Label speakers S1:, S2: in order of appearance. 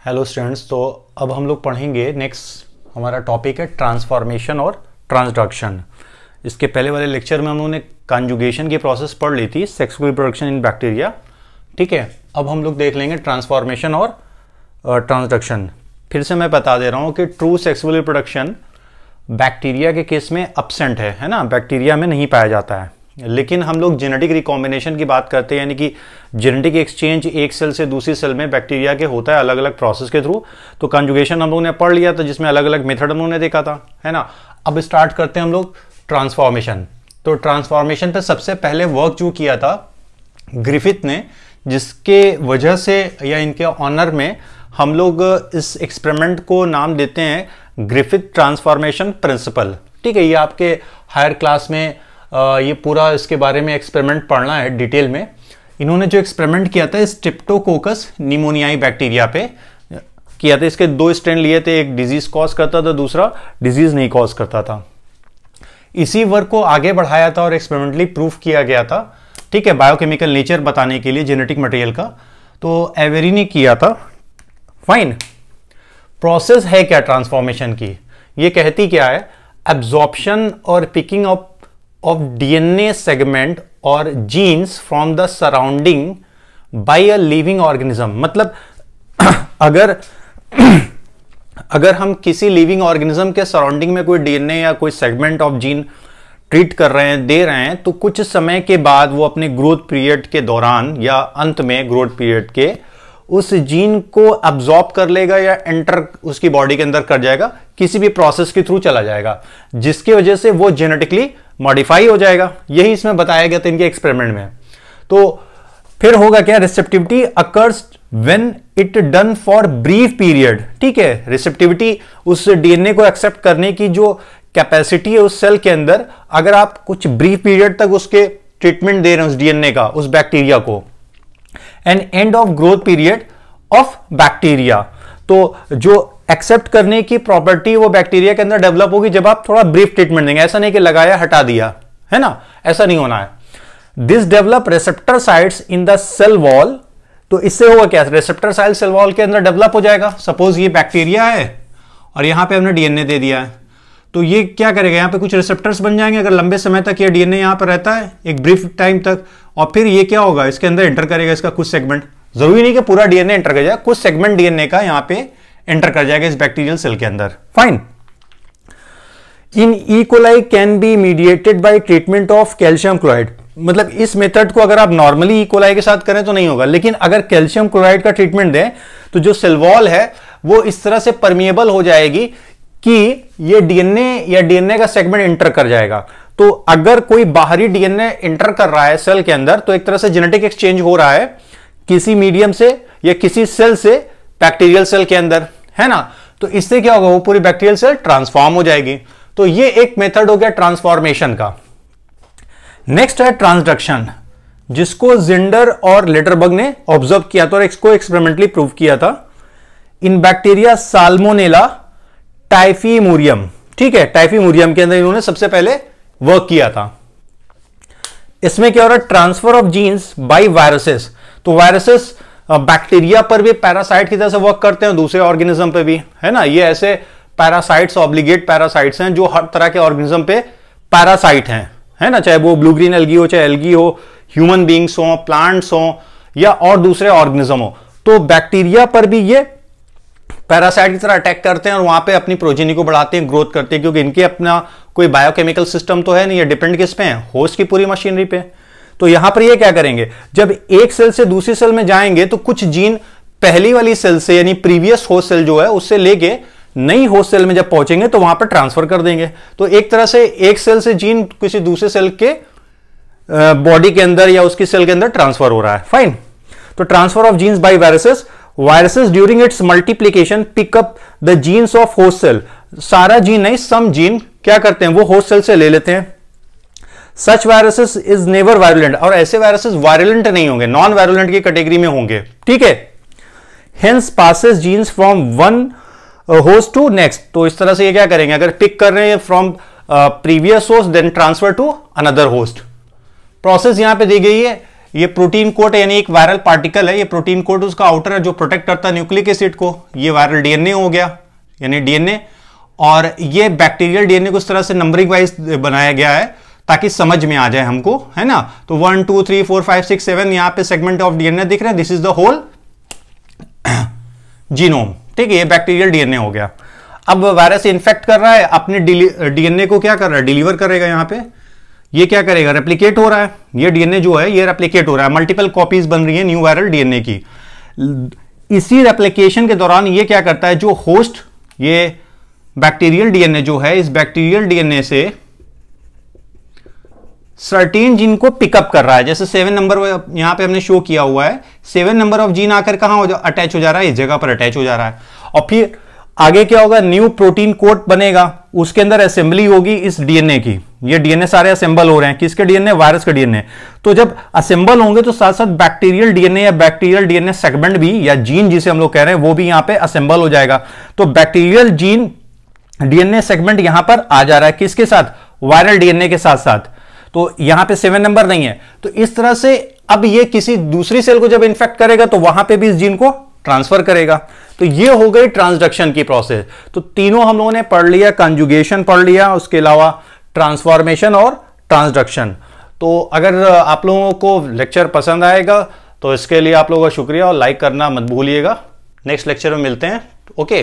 S1: Hello students, तो अब हम लोग पढ़ेंगे नेक्स्ट हमारा टॉपिक है ट्रांसफॉर्मेशन और ट्रांसडक्शन। इसके पहले वाले लेक्चर में हम लोगों ने कंजुगेशन की प्रोसेस पढ़ ली थी, सेक्सुअल रिप्रोडक्शन इन बैक्टीरिया। ठीक है, अब हम लोग देख लेंगे ट्रांसफॉर्मेशन और ट्रांसडक्शन। फिर से मैं बता दे रहा हूँ कि ट्रू सेक्सुअल रिप्रोडक्शन बैक्टीरिया के केस में एब्सेंट है ना, बैक्टीरिया में नहीं पाया जाता है। लेकिन हम लोग जेनेटिक रिकॉम्बिनेशन की बात करते हैं, यानी कि जेनेटिक एक्सचेंज एक सेल से दूसरी सेल में बैक्टीरिया के होता है अलग अलग प्रोसेस के थ्रू। तो कंजुगेशन हम लोगों ने पढ़ लिया था, जिसमें अलग अलग मेथड हम लोगों ने देखा था, है ना। अब स्टार्ट करते हैं हम लोग ट्रांसफॉर्मेशन। तो ट्रांसफॉर्मेशन पे सबसे पहले वर्क जो किया था ग्रिफिथ ने, जिसके वजह से या इनके ऑनर में हम लोग इस एक्सपेरिमेंट को नाम देते हैं ग्रिफिथ ट्रांसफॉर्मेशन प्रिंसिपल। ठीक है, ये आपके हायर क्लास में ये पूरा इसके बारे में एक्सपेरिमेंट पढ़ना है डिटेल में। इन्होंने जो एक्सपेरिमेंट किया था स्ट्रेप्टोकोकस निमोनियाई बैक्टीरिया पे किया था। इसके दो स्ट्रेन लिए थे, एक डिजीज कॉज करता था, दूसरा डिजीज नहीं कॉज करता था। इसी वर्क को आगे बढ़ाया था और एक्सपेरिमेंटली प्रूफ किया गया था। ठीक है, बायोकेमिकल नेचर बताने के लिए जेनेटिक मटेरियल का। तो एवेरी ने किया था। फाइन, प्रोसेस है क्या ट्रांसफॉर्मेशन की, ये कहती क्या है, एब्जॉर्प्शन और picking up of DNA segment or genes from the surrounding by a living organism। मतलब अगर हम किसी लिविंग ऑर्गेनिज्म के सराउंडिंग में कोई डीएनए या कोई सेगमेंट ऑफ जीन ट्रीट कर रहे हैं, दे रहे हैं, तो कुछ समय के बाद वो अपने ग्रोथ पीरियड के दौरान या अंत में ग्रोथ पीरियड के उस जीन को अब्जॉर्ब कर लेगा या एंटर उसकी बॉडी के अंदर कर जाएगा, किसी भी प्रोसेस के थ्रू चला जाएगा, जिसकी वजह से वो जेनेटिकली मॉडिफाई हो जाएगा। यही इसमें बताया गया था इनके एक्सपेरिमेंट में। तो फिर होगा क्या, receptivity occurs when it done for brief period. ठीक है, रिसेप्टिविटी उस डीएनए को एक्सेप्ट करने की जो कैपेसिटी है उस सेल के अंदर, अगर आप कुछ ब्रीफ पीरियड तक उसके ट्रीटमेंट दे रहे हैं उस डीएनए का, उस बैक्टीरिया को, and end of growth period of bacteria, तो जो एक्सेप्ट करने की प्रॉपर्टी वो बैक्टीरिया के अंदर डेवलप होगी जब आप थोड़ा ब्रीफ ट्रीटमेंट देंगे। ऐसा नहीं कि लगाया हटा दिया, है ना, ऐसा नहीं होना है। This develop receptor sites in the cell wall. तो इससे होगा क्या, रिसेप्टर साइट सेल वॉल के अंदर डेवलप हो जाएगा। सपोज ये बैक्टीरिया है और यहां पे हमने डीएनए दे दिया है, तो ये क्या करेगा, यहां पे कुछ रिसेप्टर्स बन जाएंगे अगर लंबे समय तक ये डीएनए यहां पर रहता है, एक ब्रीफ टाइम तक, और फिर ये क्या होगा, इसके अंदर एंटर करेगा इसका कुछ सेगमेंट। जरूरी नहीं कि पूरा डीएनए एंटर कर जाए, कुछ सेगमेंट डीएनए का यहां पे एंटर कर जाएगा इस बैक्टीरियल सेल के अंदर। Fine, in E coli can be mediated by treatment of calcium chloride. मतलब इस मेथड को अगर आप नॉर्मली ई कोलाई के साथ करें तो नहीं होगा, लेकिन अगर कैल्शियम क्लोराइड का ट्रीटमेंट दें तो जो सेल वॉल है वो इस तरह से परमिएबल हो जाएगी कि ये डीएनए या डीएनए का सेगमेंट एंटर कर जाएगा। तो अगर कोई बाहरी डीएनए एंटर कर रहा है सेल के अंदर, तो एक तरह से जेनेटिक एक्सचेंज हो रहा है किसी मीडियम से या किसी सेल से बैक्टीरियल सेल के अंदर, है ना। तो इससे क्या होगा, वो पूरी बैक्टीरियल सेल ट्रांसफॉर्म हो जाएगी। तो ये एक मेथड हो गया ट्रांसफॉर्मेशन का। नेक्स्ट है ट्रांसडक्शन, जिसको जिंडर और लेटरबर्ग ने ऑब्जर्व किया था और इसको एक्सपेरिमेंटली प्रूव किया था इन बैक्टीरिया साल्मोनेला टाइफीमोरियम। ठीक है, टाइफीमोरियम के अंदर इन्होंने सबसे पहले वर्क किया था। इसमें क्या हो रहा है, transfer of genes by viruses. तो वायरसेस बैक्टीरिया पर भी पैरासाइट की तरह से वर्क करते हैं, दूसरे ऑर्गेनिज्म पे भी, है ना। ये ऐसे पैरासाइट्स, ऑब्लिगेट पैरासाइट्स हैं जो हर तरह के ऑर्गेनिज्म पे पैरासाइट हैं, है ना, चाहे वो ब्लू ग्रीन एल्गी हो, चाहे एल्गी हो, ह्यूमन बींग्स हो, प्लांट्स हो, या और दूसरे ऑर्गेनिज्म हो। तो बैक्टीरिया पर भी ये पैरासाइट की तरह अटैक करते हैं और वहां पे अपनी प्रोजेनी को बढ़ाते हैं, ग्रोथ करते हैं, क्योंकि इनके अपना कोई बायोकेमिकल सिस्टम तो है नहीं, ये डिपेंड किस पे है, होस्ट की पूरी मशीनरी पे। तो यहां पर ये क्या करेंगे, जब एक सेल से दूसरी सेल में जाएंगे तो कुछ जीन पहली वाली सेल से, यानी प्रीवियस होस्ट सेल जो है उससे लेके नई होस्ट सेल में जब पहुंचेंगे तो वहां पर ट्रांसफर कर देंगे। तो एक तरह से एक सेल से जीन किसी दूसरे सेल के बॉडी के अंदर या उसकी सेल के अंदर ट्रांसफर हो रहा है। फाइन, तो transfer of genes by viruses. Viruses during its multiplication pick up the genes of host cell. सारा जीन नहीं, सम जीन क्या करते हैं, वो होस्ट सेल से ले लेते हैं। सच वायरसेस इज नेवर वायरुलेंट, और ऐसे वायरसेस वायरुलेंट नहीं होंगे, नॉन वायरुलेंट की कैटेगरी में होंगे। ठीक है, hence passes genes from one host to next. तो इस तरह से ये क्या करेंगे, अगर पिक कर रहे हैं from previous host then transfer to another host. Process यहां पे दी गई है, ये प्रोटीन कोट यानी एक वायरल पार्टिकल है, ये प्रोटीन कोट उसका आउटर है जो प्रोटेक्ट करता है न्यूक्लिक एसिड को। ये वायरल डीएनए हो गया यानी डीएनए, और ये बैक्टीरियल डीएनए को इस तरह से नंबरिंग वाइज बनाया गया है ताकि समझ में आ जाए हमको, है ना। तो 1 2 3 4 5 6 7 यहां पे सेगमेंट ऑफ डीएनए दिख रहे हैं, this is the whole genome, ठीक है। ये बैक्टीरियल डीएनए हो गया। अब वायरस इन्फेक्ट कर रहा है, अपने डीएनए को क्या कर रहा है, डिलीवर करेगा। यहां पे ये क्या करेगा, रेप्लिकेट हो रहा है। ये डीएनए जो है ये रेप्लिकेट हो रहा है, मल्टीपल कॉपीज बन रही है न्यू वायरल डीएनए की। इसी रेप्लिकेशन के दौरान ये क्या करता है, जो होस्ट ये बैक्टीरियल डीएनए जो है, इस बैक्टीरियल डीएनए से सर्टेन जीन को पिकअप कर रहा है। जैसे 7 नंबर यहां पे हमने शो किया हुआ है, 7 नंबर ऑफ जीन आकर कहां अटैच हो जा रहा है, इस जगह पर अटैच हो जा रहा है। और फिर आगे क्या होगा, न्यू प्रोटीन कोट बनेगा, उसके अंदर असेंबली होगी इस डीएनए की। ये डीएनए सारे असेंबल हो रहे हैं, किसके डीएनए, वायरस के डीएनए। तो जब असेंबल होंगे तो साथ साथ बैक्टीरियल डीएनए या बैक्टीरियल डीएनए सेगमेंट भी, या जीन जिसे हम लोग कह रहे हैं, वो भी यहां पे असेंबल हो जाएगा। तो बैक्टीरियल जीन डीएनए सेगमेंट यहां पर आ जा रहा है, किसके साथ, वायरल डीएनए के साथ साथ। तो यहां पे 7 नंबर नहीं है। तो इस तरह से अब ये किसी दूसरी सेल को जब इन्फेक्ट करेगा तो वहां पे भी इस जीन को ट्रांसफर करेगा। तो ये हो गई ट्रांसडक्शन की प्रोसेस। तो तीनों हम लोगों ने पढ़ लिया, कंजुगेशन पढ़ लिया, उसके अलावा ट्रांसफॉर्मेशन और ट्रांसडक्शन। तो अगर आप लोगों को लेक्चर पसंद आएगा तो इसके लिए आप लोगों का शुक्रिया, और लाइक करना मत भूलिएगा। नेक्स्ट लेक्चर में मिलते हैं, ओके।